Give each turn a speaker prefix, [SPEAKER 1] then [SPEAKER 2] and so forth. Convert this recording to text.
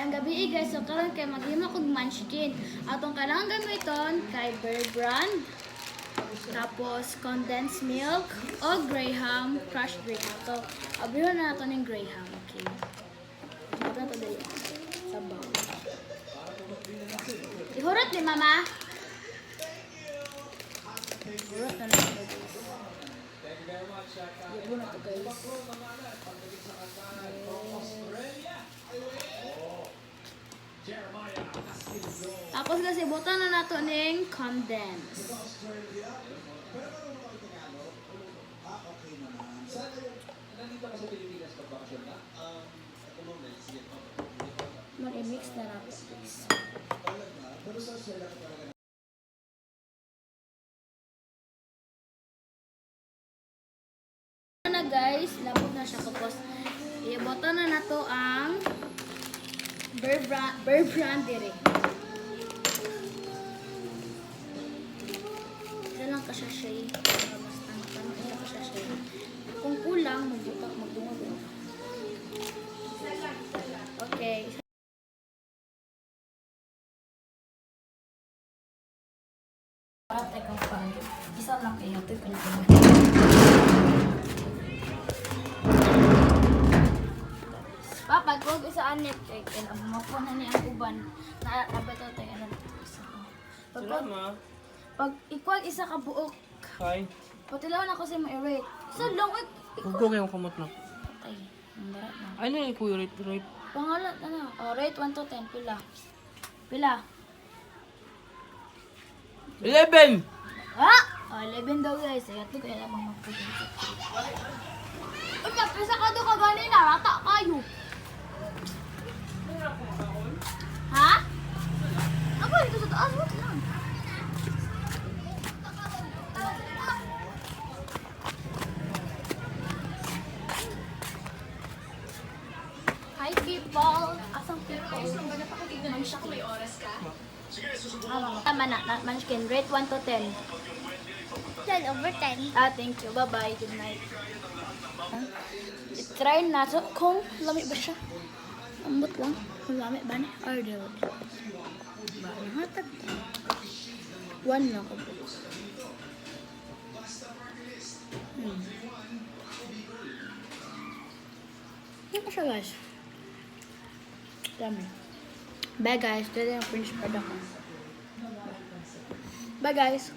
[SPEAKER 1] Mayang gabi guys, so karon kay maghimo kog munchkin. Atong kailangan gamiton kay Bear Brand, tapos condensed milk o Graham, crushed Graham. So, abihon na nato ning Graham, okay? Ito na to dali. Sabaw. Ihurot ni mama. Ihurot na nato guys. Ihurot na to guys. Tapos kasi butan na nato ning condense. Mag-mix na nato guys. Na guys, labot na siya tapos ibotan na nato ang Bear Brand dire. Isa lang ka sachet. Basta nakano isa ka sachet. Kung kulang, magdungog. Okay. Ate kang pan. Isa lang kayo. Ito yung Papa, kung isa anit kay mapunan ni ang uban na abeto tayo ano isa. Pag ikuan isa ka buok.
[SPEAKER 2] Hi.
[SPEAKER 1] Patilaw na kasi mo i-rate. Isa lang
[SPEAKER 2] Huwag yung kamot na.
[SPEAKER 1] Patay. Ang barat na.
[SPEAKER 2] Ano yung kuya rate?
[SPEAKER 1] Pangalan ano? Oh, rate 1 to 10 pila. Pila?
[SPEAKER 2] 11!
[SPEAKER 1] Ha? Oh, 11 daw guys. Ayat ko kaya lamang magpugin. Uy, magpisa ka doon kaganina. Rata kayo. Ha? Ako dito sa taas. Wait lang. Hi people. Asang people? May oras ka? Tama na. Munchkin. Rate 1 to 10.
[SPEAKER 3] 10 over 10.
[SPEAKER 1] Ah, thank you. Bye-bye. Good night. I-try na to kung lami ba siya. Ambot lang. Kung lami ba na? Or the hatag. 1 lang ako. Ano pa siya guys? Dami. Bye guys. Dito yung finish product ko. Bye guys.